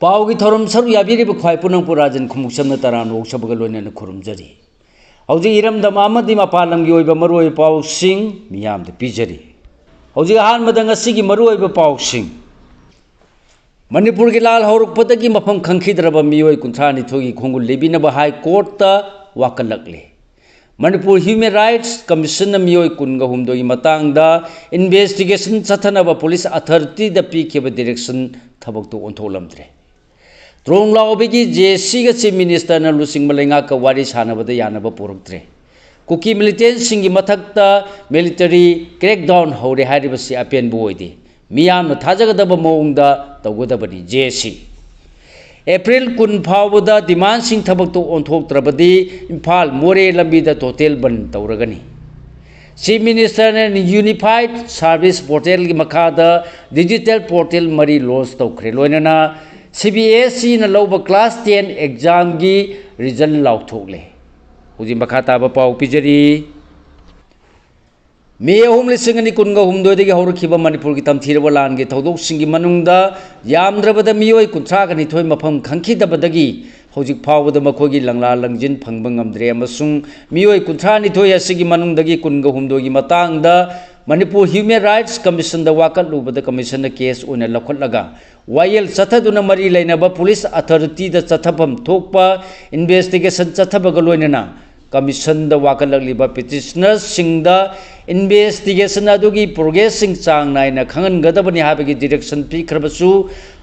पावगी थौरम सरू याबीरिब ख्वाई पुनंगपु राजन खुमुक्समना तरान वोक्सबग लोइनना खुरुमजरी हौजी इरमदम आमदि मपालमगी ओइबा मरुओइ पाउसिंग मियामद पिजरी हौजी अहानमदा ngasiगी मरुओइबा पाउसिंग मणिपुर की लाल हौरकपदगी मफम खंखिद्रबा मियोइ कुंथ्रानिथोगी खोंगुल लेबिनबा हाई कोर्ट वाकलकले मणिपुर ह्यूमन राइट्स कमीशन मियोइ कुनगा हुमदोगी मतंगदा इन्वेस्टिगेशन चथनबा पुलिस अथॉरिटी द पीखेबा डायरेक्शन थबकतो ओंथोलमद्रे त्रोंग लाओबेगी जेसी ग चीफ मिनिस्टर न लुसिंग मलेंगा का वारी सानबदा यानबा पुरक्त्रे कुकी मिलिटेंट सिंगी मथक्ता मिलिटरी क्रैकडाउन हौरे हारिबसी अपेनबो ओइदे मियामन थाजगदबा मौंगदा तौगदबनी जेसी एप्रिल 10 फावबदा डिमांड सिंग थबकतो ओंथोक्त्रबदी इम्फाल मोरे लंबीदा टोटल बंद तौरगनी चीफ मिनिस्टर ने यूनिफाइड सर्विस पोर्टल की मखादा डिजिटल पोर्टल मरी लॉन्च तौखरे लोइनना CBSE न लौब क्लास 10 एग्जाम की रिजल्ट लाउथोकले हुजी मखाताबा पाउ पिजरी मे अहुम लिसिंग अनि कुनगा हुमदोदगी हौरखिबा मणिपुर की तमथीरबा लानगे थौदोकसिंगी मनुंगदा यामद्रबदा मियोइ कुंथ्रागा निथोइ मफम खंखिदबदगी हौजिक फावबदा मखोगी लंगला लंजिन फंगबा ngamdre अमसुंग मियोइ कुंथ्रा निथोइ असिगी मनुंगदगी कुनगा हुमदोगी मतंगदा मणिपुर ह्यूमन राइट्स कमीशन द वाकलुबदा कमीशन द केस ओने लखोटलगा वायल चथदुना मरी लेनबा पुलिस अथॉरिटी द चथफम थोकपा इन्वेस्टिगेशन चथबगा लोइनना कमीशन द वाकलगलिबा पिटिशनर्स सिंग द इन्वेस्टिगेशन अदुगी प्रोग्रेस सिंग चांग नाइना खंगनगदबनी हाबगी डायरेक्शन पीखरबसु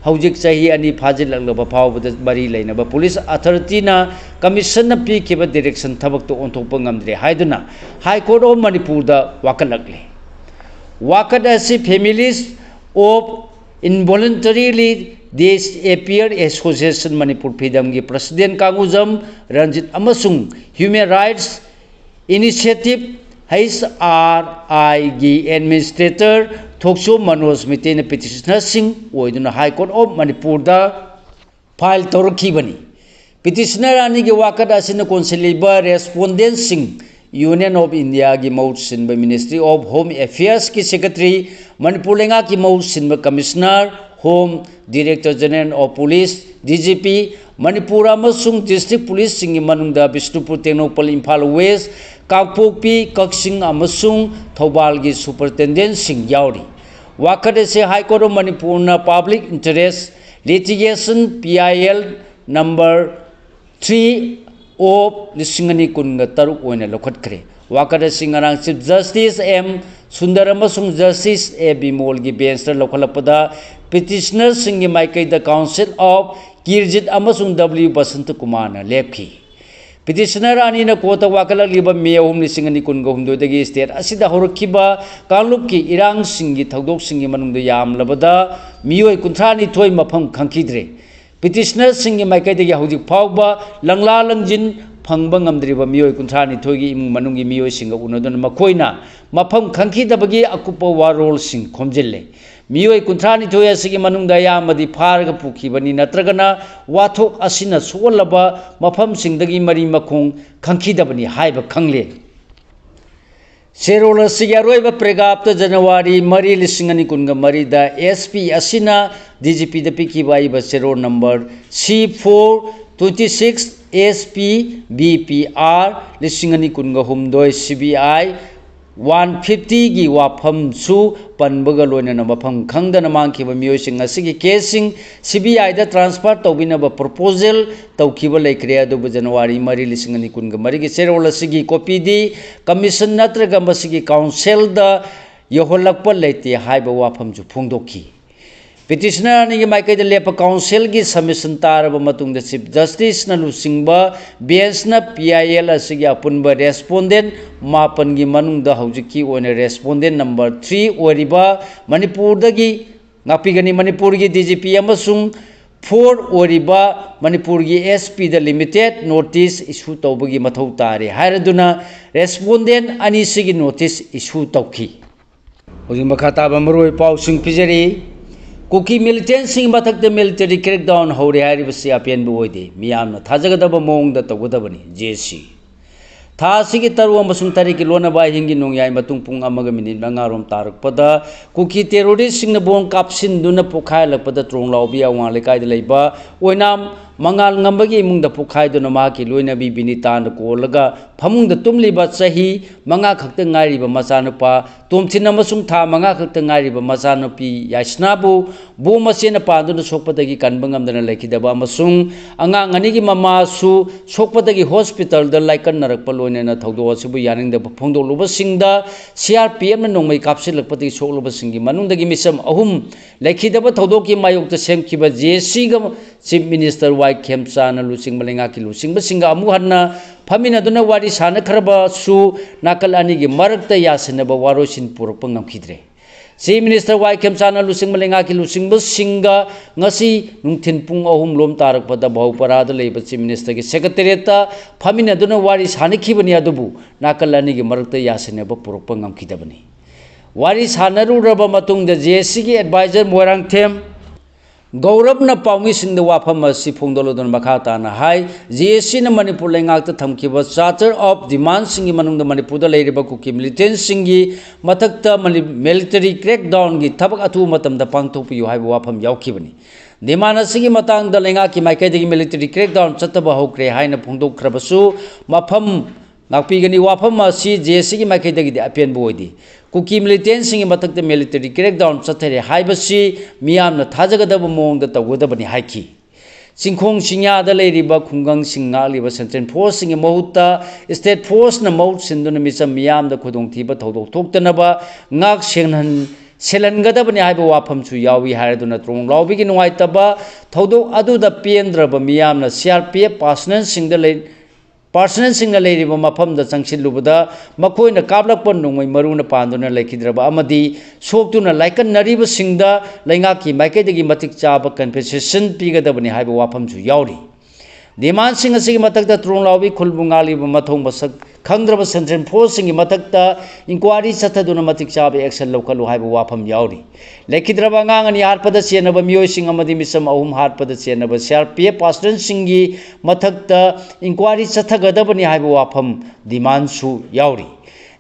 हौजिक चाही अनि फाजिलगलबा फावबदा मरी लेनबा पुलिस अथॉरिटी ना कमीशन न पीखिबा डायरेक्शन थबकतो ओंथोकपा ngamdre हाइदुना हाई कोर्ट ऑफ मणिपुर द वाकलगले वाकद असी families of involuntarily disappear association Manipur freedom की प्रेसिडेंट कांगुजम रंजित अमसुंग ह्यूमन राइट्स इनिशिएटिव HRI की एडमिनिस्ट्रेटर थोक्सो मनोज मितेन पिटिशनर सिंह ओइदुना हाई कोर्ट ऑफ मणिपुर दा फाइल तौरखिबनी पिटिशनर अनि के वाकद असिन कोन्सिलिबा रेस्पोंडेंट सिंह यूनियन ऑफ इंडिया की मौत सिंब मिनिस्ट्री ऑफ होम अफेयर्स की सेक्रेटरी मणिपुर लेंगा की मौत सिंब commissioner home director general of police DGP Manipur अमसुंग डिस्ट्रिक्ट पुलिस सिंग मनुंगदा बिष्णुपुर टेक्नोपल इम्फाल वेस्ट काकपोकपी कक्सिंग अमसुंग थौबाल की सुपरिटेंडेंट सिंग यावरी वाकद से हाई कोर्ट ऑफ मणिपुर न public interest litigation PIL number 3 of लिसिंगनी कुनगा तरुक ओइना लखटखरे वाकद सिंग अरांग चीफ जस्टिस M सुंदर अमसुंग जस्टिस A बिमोल की बेंच लखलपदा पिटिशनर सिंग माइकई द काउंसिल ऑफ किरजित अमसुंग W बसंत कुमार न लेपखी पिटिशनर अनि न कोर्ट वाकलगलिबा मे अहुम लिसिंगनी कुनगा हुमदोदगी स्टेट असिदा हौरखिबा कांगलुप की इरांग सिंगी थौदोक सिंगी मनुंगदा यामलबदा मियोइ कुंथ्रानी थोइ मफम खंखिद्रे पिटिशनर सिंगी माइकैदगी हौजिक फावबा लंगला लंजिन फंगबा ngamdriba मियोइ कुंथ्रानी थोइगी इमुंग मनुंगी मियोइ सिंगा उनदुना मखोइना मफम खंखिदबगी अकुपा वारोल सिंग खोमजिल्ले मियोइ कुंथ्रानी थोइ असिगी मनुंगदा यामदि फारगा पुखिबनी नत्रगना वाथोक असिना सोलबा मफम सिंगदगी मरी मखोंग खंखिदबनी हाइबा खंगले सेरोल असिगी अरोइबा प्रेगाप्त जनवरी मरी लिसिंगनी कुनगा मरीदा SP असिना DGP द पिखिबा इबा serial number C426 SP BPR लिसिंगनी कुनगा हुमदोय CBI 150 की वाफम सु पनबगा लोइना मफम खंगदना मांगखिबा मियोइसिंग असिगी केसिंग CBI दा ट्रांसफर तौबिनबा प्रपोजल तौखिबा लेखरे अदुबु जनवरी मरी लिसिंगनी कुनगा मरीगी सेरोल असिगी कॉपी दी कमीशन नत्रगा मसिगी काउंसिल दा यहोलकपा लेते हाइबा वाफम जु फोंदोखी पिटिशनर अनि के माइकई द लेप काउंसिल की सबमिशन तारबा मतुंग द चीफ जस्टिस न लुसिंगबा बेंच न PIL असिगी अपुनबा रेस्पोंडेंट मापन की मनुंग द हौजिकी ओने रेस्पोंडेंट नंबर 3 ओरिबा मणिपुर दगी ngapiगनी मणिपुर की DGP अमसुंग 4 ओरिबा मणिपुर की SP द लिमिटेड नोटिस इशू तौबगी मथौ तारे हायरदुना रेस्पोंडेंट अनि सिगी नोटिस इशू तौखी हौजिक मखाताबा मरोय पाउसिंग पिजरी कुकी मिलिटेंट सिंग मथक द मिलिटरी क्रैकडाउन हौरे हारिबसी अपेनबो ओइदे मियामना थाजगदबा मोंगदा तौगदबनी जेसी थासिगी तरु अमसुंग तारीखी लोनबा हिंगी नोंयाई मतुंग पुंग अमग मिनिट मंगारोम तारकपदा कुकी टेरोरिस्ट सिंह बोंग कापसिन पोखाय लगपदा त्रोंग लाउबी अवांग लेकायद लेबा ओइनाम मंगाल ngambagi imungda pokhai dona ma ki loina bi binitan ko laga phamungda tumliba chahi manga khakta ngari ba machanupa tomthina masung tha manga khakta ngari ba machanupi yasnabu bo masena panduna sokpadagi kanbangam dana lekhidaba masung angang ani gi mama su sokpadagi hospital da laikan narak paloina na thaudo sibu yaning da phongdo luba singda CRPM na nongmai kapsil lakpati sokluba singi manungdagi misam ahum lekhidaba thaudo ki mayok ta semkiba JC ga Chief Minister Wai Khemchana lusing malenga ki lusing basinga amu hanna phamina duna wari sana kharba su nakal ani gi marakta yasena ba warosin purpang ngamkhidre Chief Minister Wai Khemchana lusing malenga ki lusing basinga ngasi nungthin pung ahum lom tarak pada bahupara da leiba Chief Minister ki secretariat ta phamina duna wari sana khibani adubu nakal ani gi marakta yasena ba purpang ngamkhidabani wari sana ru raba matung da JSC ki advisor Moirang Them Gaurabna Paumi Singh the Wapama Sipongdolodon Makata Hai, JSC na Manipur Langak Thamkiba Charter of Demand Singi Manung the Manipuda Lady Bakuki Militant Singi, Matakta military crackdown gi Tabak Atu Matam the Pangtopi you have Wapam Yaukibani. Demana Singi Matang the Langaki Makadi military crackdown Chataba Hokre Haina Pungdo Krabasu, Mapam Nakpigani Wapama si JSC Makadi the Apian Boydi. Kuki militant singi matak the military crackdown chathare haibasi miyam na thajagadaba mong da tawudabani haiki singkhong singya da leiriba khungang singna liba central force singi mahuta state force na maut sinduna misam miyam da khudong thiba thodok thoktanaba ngak senghan selangadabani haiba wafam chu yawi haiduna trong lawbi gi nuai taba thodok adu da pendraba miyam na CRPF Personal Singh Lady Mapam the Sanction Lubada, Mako in the Kablapon, Maruna Panduna Lakidraba Amadi, Soktuna like a Nariba Singda, Langaki, Makedi Matik Chaba, compensation, Piga the Bani Haiba Wapam to Yaudi. Demand Sing a Simatak the Tron Lawi, Kulbungali, Matong Basak, Kandraba Central Forcing Matakta, Inquiry Sataduna Matik Chabi, Excel local Haiba Wapam Yaudi. Lakidrabang and Yarpada Sienaba Musing Amadi Misam Ahum Harpada Sienaba, CRPF Pastor Singi, Matakta, Inquiry Satagadabani Haiba Wapam, Demand Su Yaudi.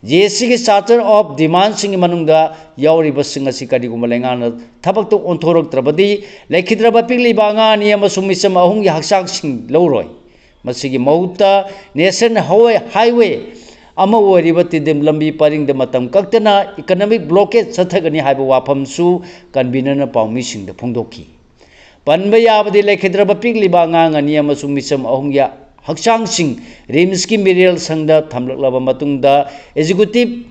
JSC Charter of Demand Sing Manunga, Yauri Basinga Sikadi Gumalangana, Tabak on Torok Trabadi, Lakidraba Pili Banga, Niamasumisam Ahung Yaksak Sing Loroy, Masigi Mauta, Nation Highway, Ama Ribati dem Lambi paring the Matam Kaktana, economic blockade Satagani Haiba Wapam Su, Kanbinana Paumishing the Pundoki. Panbaya Abdi Lakidraba Pili Banga, Niamasumisam Ahung Haksang Singh, Rimski Miriel Sangda, Tamlak Lava Matungda, Executive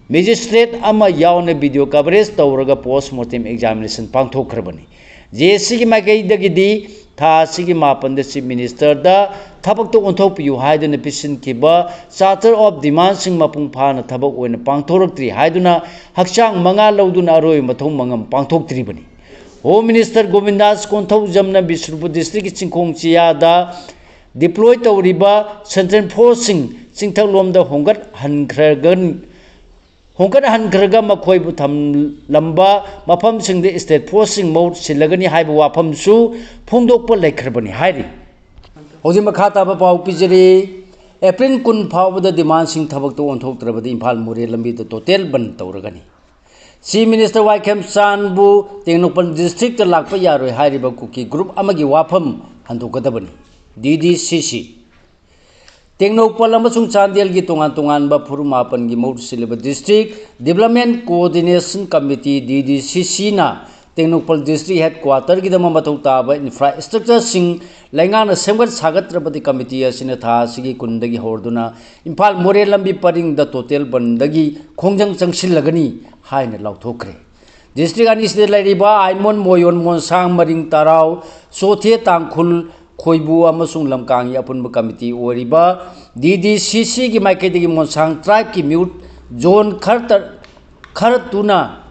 Magistrate Ama Yauna video coverage, Tauraga post-mortem examination, Pangto Krabani. JSC Makai the Gidi, Ta Sigi Mapan, the Chief Minister, da Tabak to Ontop, you hide in the Pishin Kiba, Charter of Demand Sing Mapung Pana, Tabak when Pangtorok 3, Haiduna, Haksang Manga Lauduna Roy, Matung Mangam, Pangtok Tribani. Home Minister Govindas Konto Jamna Bisrupu District Singkong Chiada. Deployed to Riba, Central Forcing, Singtalom the Hongat Hankragan Hankraga Makoi Butam Lamba, Mapam Sing the State Forcing Mode, Silagani Haiba Wapam Su, Pungdopa Lake Carboni Heidi. Ozimakata Pau Pizeri, April Kun Power the demand Sing Tabak to on Tok Trabadi Impal Murilambi the Totel Ban Tauragani. Chief Minister Wai Khemchan Tengnopan District Lakpa Yaro Haiba Cookie Group Amagi Wapam Hantukadabani. DDCC Tengnopal amasung Chandel gi tongan ba Purumapan gi Mount Silaba District Development Coordination Committee DDCC na Tengnopal District Headquarter gi dama matau taba infrastructure sing laingana semgat sagatrapati committee asina tha sigi kundagi horduna Impal More lambi paring the total bandagi khongjang changsil lagani haina lauthokre District ani side lariba Aimon Moyon Monsang Maring Tarau Sothe Tangkhul Khoibu amasung lamkang yapun committee oriba DDCC ki maikedi Monsang tribe ki mute zone kharatuna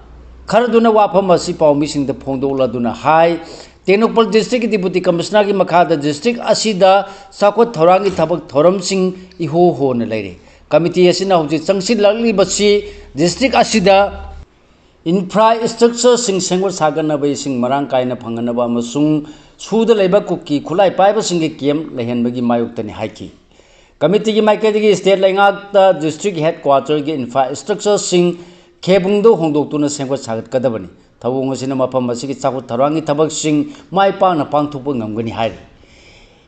wapam asi paumi sing the phongdola duna hai Tenopal district deputy commissioner ki makhada district asida sakot thorangi thabak thoram sing iho ho na leire committee asina hoji changsi lagli basi district asida infrastructure sing sengwar sagana bai sing marang kaina phangana ba amasung Suda Leba Cookie, Kulai Piper Singi Kiem, Lehenbagi Mayuk Tani Haiki. Committee की माइकैदगी state लेंगाकता district headquarter की infrastructure सिंह खेबुंगदो होंदोक्तुना सेंगत सागतकदबनी थबोंग असिना मफम असिगी चाखुत थरवांगी थबक सिंह माय पांगना पांगथोकप ngamgani हायरि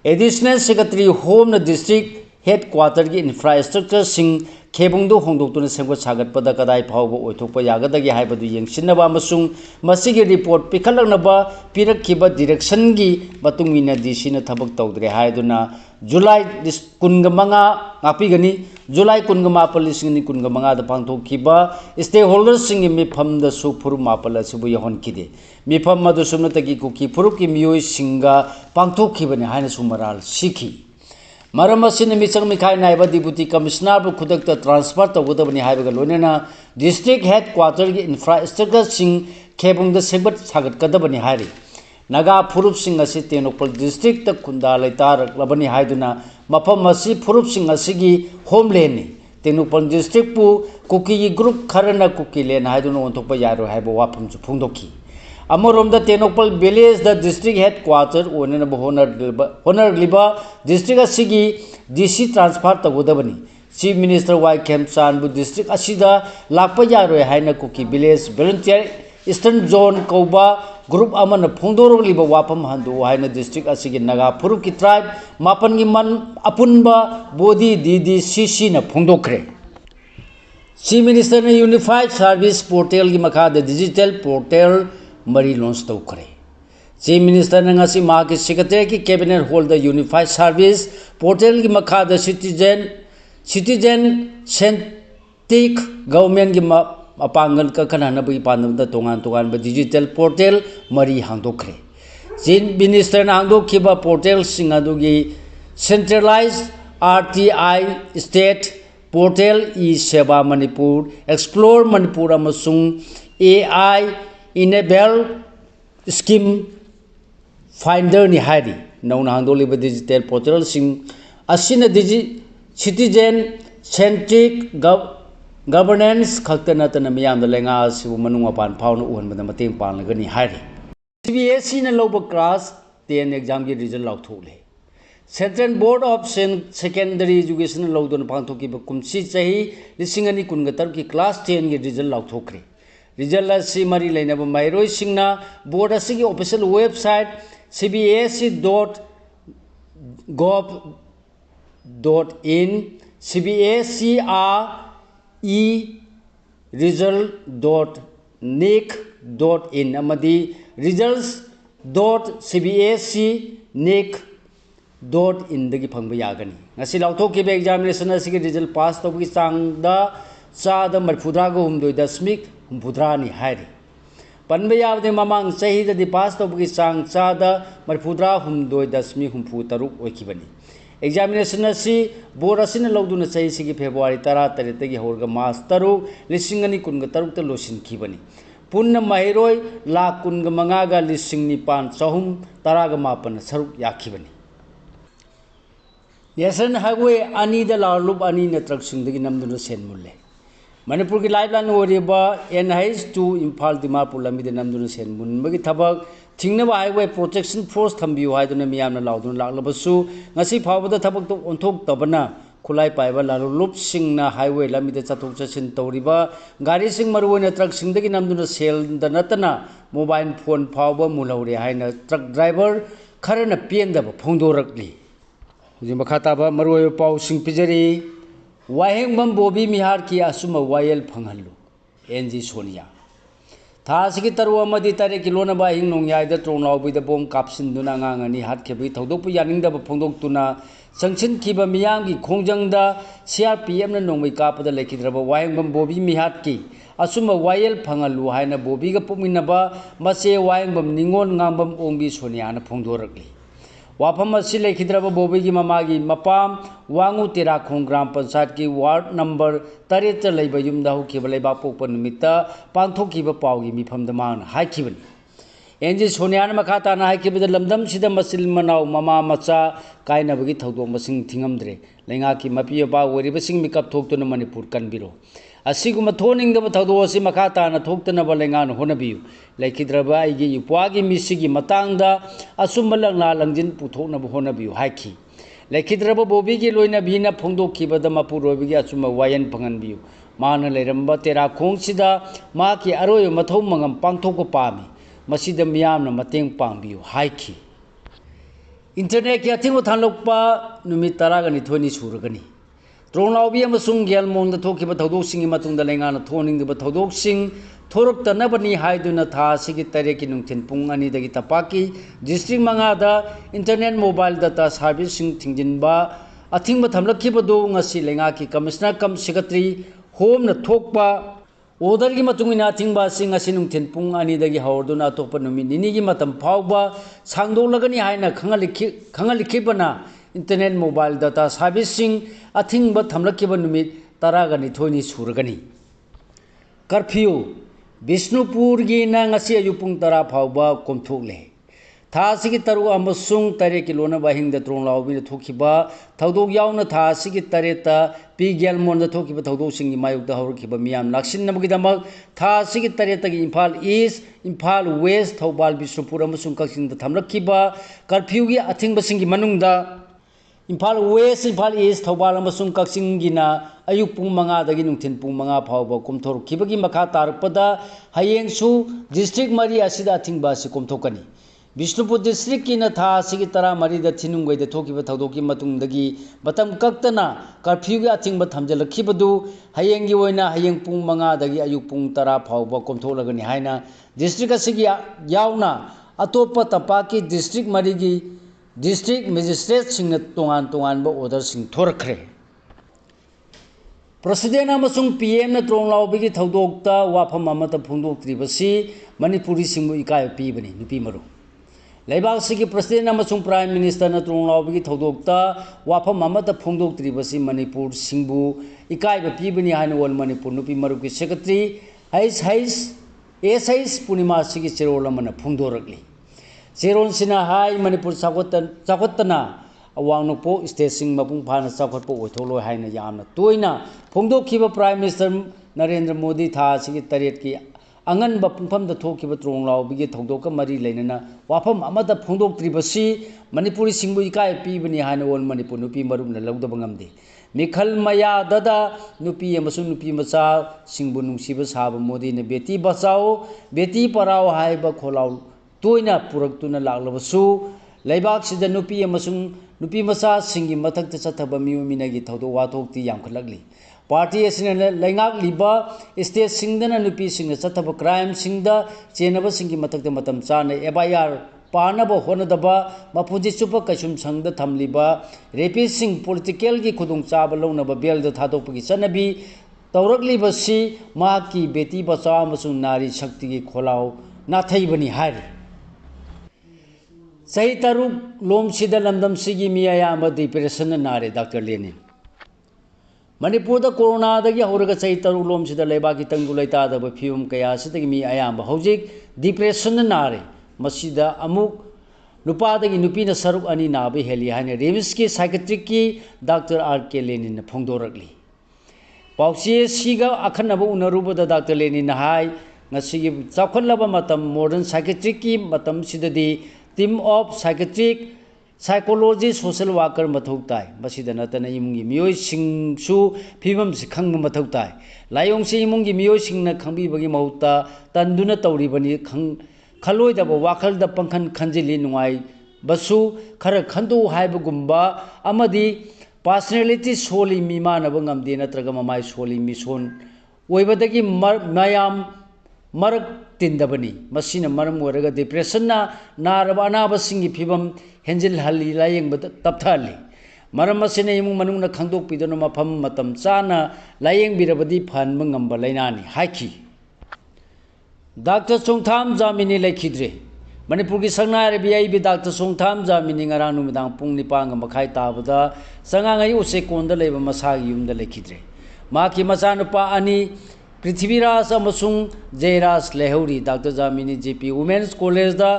एडिशनल सेक्रेटरी होम न डिस्ट्रिक्ट हेडक्वार्टर की इंफ्रास्ट्रक्चर सिंह खेबुंगदो होंदोक्तुना सेंगत सागतपदा कदाय फावबो ओइथोकप यागदगी हायबदु येंगसिनबा अमसुंग मसिगी रिपोर्ट पिखलंगनबा पिरखिबा डायरेक्शन की मतुंगिना डीसी न थबक तौद्रे हायदुना जुलाई 15 ngapigani जुलाई 15 15 दा पांथोखिबा स्टेक होल्डर्स सिंग मिफम द सु फुरु मापल असुबु यहोनकिदे मिफम मदु सुमनतगी कुकी फुरु की मियोय सिंगा पांथोखिबने हायना सुमराल सिखी मरम असिन मिचंग मिखाय नायबा डिप्यूटी कमिश्नर बु खुदकता ट्रांसफर तौगदबनी हायबगा लोनेना डिस्ट्रिक्ट हेडक्वार्टर की इंफ्रास्ट्रक्चर सिंग खेबुंग द सेबत सागत कदबनी हायरि नागा फुरुप सिंग असि तेनोपल डिस्ट्रिक्ट त खुंदा लेतारक्लबनी हायदुना मफम असि फुरुप सिंग असिगी होमलैंड तेनोपल डिस्ट्रिक्ट पु कुकी ग्रुप खरना कुकी लेन हायदुना ओंथोकपा यारो हायबो वाफम जु फुंगदोखी अमरोम द तेनोपल विलेज द डिस्ट्रिक्ट हेडक्वार्टर ओनन होनरलिबा डिस्ट्रिक्ट असिगी डीसी ट्रांसफर तौगदबनी चीफ मिनिस्टर वाई खेमचान बु डिस्ट्रिक्ट असिदा लाकपा यारो हायना Kuki village volunteer eastern zone कौबा ग्रुप अमन फोंदोरलिबा वाफम हंदो हायना डिस्ट्रिक्ट असिगी नागा फुरुप की ट्राइब मापन की मन अपुनबा बोडी DDCC न फोंदोखरे चीफ मिनिस्टर ने यूनिफाइड सर्विस पोर्टल की मखाद डिजिटल पोर्टल मरी लॉन्च तौखरे चीफ मिनिस्टर ने ngasi माह की सेक्रेटरी की cabinet hall the unified service portal की मखाद सिटीजन सेंट्रिक गवर्नमेंट की अपांगन कखनानबगी पानबदा तोंगान तोंगान डिजिटल पोर्टल मरी हांदोखरे चीफ मिनिस्टर ने हांदोखिबा पोर्टल सिंग अदुगी centralised RTI state portal e Sewa Manipur explore Manipur अमसुंग AI इनेबल स्कीम फाइंडर नि हायरि नौना हांदोलिबा डिजिटल पोर्टल सिंग असिना सिटीजन सेंट्रिक गवर्नेंस खक्त नतन मियाम लेंगा सिबु मनुंग अपान फाउन उहनबदा मतेंग पालगनी हायरि CBSE न लौब क्लास 10 एग्जाम की रिजल्ट लाउथोले central board of secondary education लौदन पांथोकिबा कुमसी चही 2023 की क्लास 10 की रिजल्ट लाउथोखरे रिजल्ट असि मरी लेनब माइरोय सिंगना बोर्ड असि official website cbse.gov.in cbse-result.nic.in amadi results.cbse.nic.in dagi phangba yagani ngasi lauthokkiba examination asigi result pass tawgi changda चादा मरफुद्राग हुमदोय दशमिक हुमफुद्रानी हायरि पनबे याबदे ममांग चहीददि पास तौबगी चांग चादा मरफुद्रा हुमदोय दशमिक हुमफु तरुक ओइखिबनी एग्जामिनेशन असि बोर्ड असिना लौदुना चहीसिगी फेब्रुवारी 13 तगी हौरगा मार्च 2023 त लोसिनखिबनी पुन्न महिरोय लाख 15,9,9,913 सरुक याखिबनी नेशनल हाईवे अनी द लालुप अनी न ट्रक सिंगदगी नमदुना सेन मुल्ले मणिपुर की लाइफलाइन होरिबा NH2 इम्फाल दिमापुर लंबी नमदुना सेन मुनबगी थबक थिंगनबा हाईवे प्रोटेक्शन फोर्स थंबियो हायदुना मियामना लाउदुना लाक्लबसु ngasi फावबदा थबक तो ओंथोक तबना खुलाई पाइबा लालुप सिंगना हाईवे लंबी चथोक चसिन तौरिबा गाड़ी सिंग मरुवना ट्रक सिंगदगी नमदुना सेल नतना मोबाइल फोन फावबा मुलौरे हायना ट्रक ड्राइवर खरना पेंदबा फोंदोरकली मखाताबा मरुव पाव सिंग पिजरी वाहेंगबम बोबी मिहार की असुम वायल फंगहल्लु NG सोनिया थासी की तरु अमदी तारे की लोनबा हिंग नोंयाइद ट्रोंलाउबिद बोम कापसिनदुना nganगani हातखेबी थौदोपु यानिंगदबा फोंदोक्तुना संगसिनखिबा मियामगी खोंजंगदा CRPM न नोंमै कापदा लेखिद्रबा वाहेंगबम बोबी मिहार की असुम वायल फंगहल्लु हायना बोबीगा पुमिनबा मसे वाहेंगबम निंगोन ngangbam ओंबी सोनिया न फोंदोरकली वाफम असी लेखिद्रब बोबी की ममागी मपाम वांगू तेराखों ग्राम पंचायत की वार्ड नंबर 13 लेब युमदा हुखिब लेबापोप निमित्त पांथोखिब पावगी मिफमद मान हाइखिबनी NG सोनियान मखा ताना हाइखिबद लमदम सिदा मसिल मनाव ममा मचा कायनबगी थौदोक मसिंग थिंगमद्रे लेंगा की मपियबा ओरिबसिंग मिकप थोक्तुन मणिपुर कनबिरो असिगुम थोनिंगदब थौदो असि मखा ताना थोक्तनब लेंगान होनबियु लेखिद्रब आइगी युपागी मिसिगी मतांगदा असुम लंगला लंजिन पुथोकनब होनबियु हाइखि लेखिद्रब बोबी की लोइना भीना फोंदोखिबद मपुरोबी अचुम वायन फंगनबियु माना लेरंब तेराखोंगसिदा माकी अरोय मथौ मंगम पांथोक पामी मसिद मियामना मतेंग पांगबियु हाइखी इंटरनेट की अथिंग थानलोकपा नुमित तरागनी थोनी सुरगनी त्रोंलाउबी अमसुंग गेलमोंग थोखिबा थौदोकसिंग मतुंग लेंगाना थोनिंगबा थौदोकसिंग थोरक्तनबनी हाइदुना था सिगी तरे की नुंथिन पुंग अनि दगी तपाकी डिस्ट्रिक्ट मंगादा इंटरनेट मोबाइल डाटा सर्विसिंग थिंजिनबा अथिंग थमलखिबदो ngasi लेंगा की कमिश्नर कम सेक्रेटरी होम न थोकपा order की मतुंगिना थिंगबा सिंग ngasi नुंथिन पुंग अनि दगी हौरदुना तोप नुमि निनी की मतम फावबा सांगदोलगनी हाइना खंगलिखिबना इंटरनेट मोबाइल डाटा सर्विसिंग अथिंग थमलखिब नुमित तरागनी थोनी सुरगनी कर्फ्यू बिष्णुपुर की नंगसी अयुपुंग तरा फावबा कोमथोकले थासिगी तरु अमसुंग तरे की लोना बाहिंग द त्रोंलाउबी थोखिबा थौदोक यावना थासिगी तरेता पीगेल मोन द थोखिबा थौदोक सिंगी मायुक द हौरखिबा मियाम लाक्सिनबगी दमक थासिगी तरेता की इम्फाल ईस्ट इम्फाल वेस्ट थौबाल बिष्णुपुर अमसुंग कक्सिंग द थमलखिबा कर्फ्यू की अथिंग सिंगी मनुंगदा इम्फाल वेस्ट इम्फाल ईस्ट थौबाल अमसुंग कक्सिंगीना अयुक पुंग मंगादगी नुंथिन पुंग मंगा फावबा कुमथोरखिबगी मखा तारकपदा हयेंसु डिस्ट्रिक्ट मरी असिदा अथिंगबा सि कुमथोकनी बिष्णुपुर डिस्ट्रिक्ट की न था सिगी तरा मरी द थिनुंगै द थोकिबा थौदोकी मतुंगदगी मतम कक्तना कर्फ्यू की अथिंगबा थमजलखिबदु हयेंगी ओइना हयेंग पुंग मंगादगी अयुक पुंग तरा फावबा कुमथोलगनी हाइना डिस्ट्रिक्ट असिगी यावना अतोप तपाकी डिस्ट्रिक्ट मरी की डिस्ट्रिक्ट मजिस्ट्रेट सिंह तोंगान तोंगानबा ऑर्डर सिंह थोरखरे प्रेसिडेंट अमसुंग पीएम न त्रोंलाउबी थौदोकता वाफम अमत फोंदोक्त्रिबसी मणिपुरी सिंह इकाय पीबनी नुपी मरु लेबाक सिगी प्रेसिडेंट अमसुंग प्राइम मिनिस्टर न त्रोंलाउबी थौदोकता वाफम अमत फोंदोक्त्रिबसी मणिपुर सिंहबु इकाय पीबनी हाइन ओल मणिपुर नुपी मरु की सेक्रेटरी एस पूर्णिमा सिगी चिरोल मन फोंदोरकली चेरोन सिना हाई मणिपुर चाखोतना अवांगनोपो स्टेट मपुंग फाना चाखोटपो ओइथोलो हाइना यामना तोइना फोंदोखिबा प्राइम मिनिस्टर नरेंद्र मोदी था सिगी तरेट की अंगन पुंफम द थोखिबा त्रोंलाउबी थौदोक मरी लेनना वाफम अमद फोंदोक्त्रिबसी मणिपुरी सिंहबु इकाय पीबनी हाइना ओल मणिपुर नुपी मरुना लौदब ngamde मिखल मया ददा नुपी अमसु नुपी मचा सिंहबु नुंसीबा साब मोदी ने बेटी बचाओ बेटी पढ़ाओ हाइबा खोलाउ तोइना पुरक्तुना लागलबसु लेबाक नुपी मचा सिंगी मथक चथब मिउमिनगी थौदो वाथोक्ति यामखलगली पार्टी असिना लेंगाक लिबा स्टेट सिंगदना नुपी सिंग चथब क्राइम सिंगदा चेनब सिंगी मथक मतम चाने एफआईआर पानब होनदबा मफुजी चुप कैसुम संगद थमलिबा रेपिड सिंग पॉलिटिकल की खुदुंग चाब लौनब बेल द थादोपगी चनबी तौरकलिबसी माकी बेटी बचाओ अमसुंग नारी शक्ति की खोलाओ नाथैबनी हारी सही तरुक लोम सिद लमदम सिगी मी अयाम डिप्रेशन नारे डॉक्टर लेनिन मणिपुर द कोरोना दगी हौरग सही तरुक लोम सिद लेबा की तंगु लेतादब फिवम कया सिदगी मी अयाम हौजिक डिप्रेशन नारे मसिदा अमुक नुपादगी नुपीना सरुक अनि नाबे हेली हाने रिम्स की साइकेट्रिक की डॉक्टर आर के लेनिन फोंदोरकली पाउसी सिगा अखनब उनरुबद डॉक्टर लेनिन हाई ngasi chakhonlaba matam modern psychiatric की matam sidadi team of psychiatric psychology social worker mathau tai masida natana imungi miyoi singsu phibam si khangba mathau tai layong si imungi miyoi singna khangbi bagi mahuta tanduna tawri bani khaloi da wakhal da pangkhan khanjili nuai basu khara khandu haiba gumba amadi personality soli mimana bangamde natraga mamai soli mison oibadagi mayam मरक तिंदबनी मसीना मरम ओरगा depression नारब अनाब सिंगी फिबम हेंजिल हली lying तपथाली मरम मसीना इमु मनुंग न खंदोक पिदनो मफम मतम चाना लायंग बिरबदी फनब ngamba लाइनानी हाइखी डॉक्टर सोंगथाम जामिनी लेखिद्रे मणिपुर की संगनाय BI B doctor Songtham Jamini ngara नुमिदांग पुंग निपांग मखाई ताबदा संगांगाई उसे कोंद लेब मसागी युमदा लेखिद्रे माकी मचानुपा अनि पृथ्वीराज अमसुंग जयराज लेहौरी doctor Jamini JP women's college दा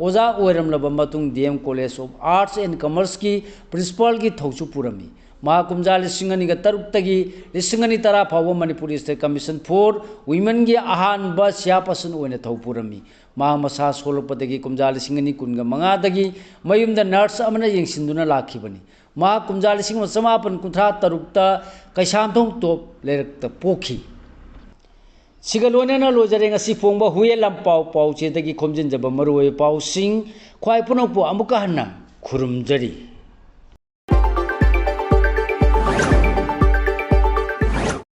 ओजा ओरमलब मतुंग DM college of arts and commerce की प्रिंसिपल की थौसु पुरमी महाकुमजा लिसिंगनी ग तरुक्तगी लिसिंगनी तरा फाव Manipur state commission for women की अहानब सियापर्सन ओइना थौ पुरमी मा मसा सोलपदगी कुमजा लिसिंगनी कुनगा मंगादगी मयुमदा नर्स अमना यंगसिंदुना लाखिबनी ꯃꯍꯥꯛ ꯀꯨꯝꯖꯥ 1953 ꯀꯩꯁꯥꯝꯊꯣꯡ ꯇꯣꯞ ꯂꯩꯔꯛꯇ ꯄꯣꯛꯈꯤ꯫ ꯁꯤꯒ ꯂꯣꯏꯅꯅ ꯂꯣꯏꯖꯔꯦ ꯉꯁꯤ ꯐꯣꯡꯕ ꯍꯨꯏꯌꯦꯟ ꯂꯟꯄꯥꯎ ꯄꯥꯎꯆꯦꯗꯒꯤ ꯈꯣꯝꯖꯤꯟꯖꯕ ꯃꯔꯨꯑꯣꯏꯕ ꯄꯥꯎꯁꯤꯡ ꯈ꯭ꯋꯥꯏ ꯄꯨꯝꯅꯃꯛꯄꯨ ꯑꯃꯨꯛꯀ ꯍꯟꯅ ꯈꯨꯔꯨꯝꯖꯔꯤ꯫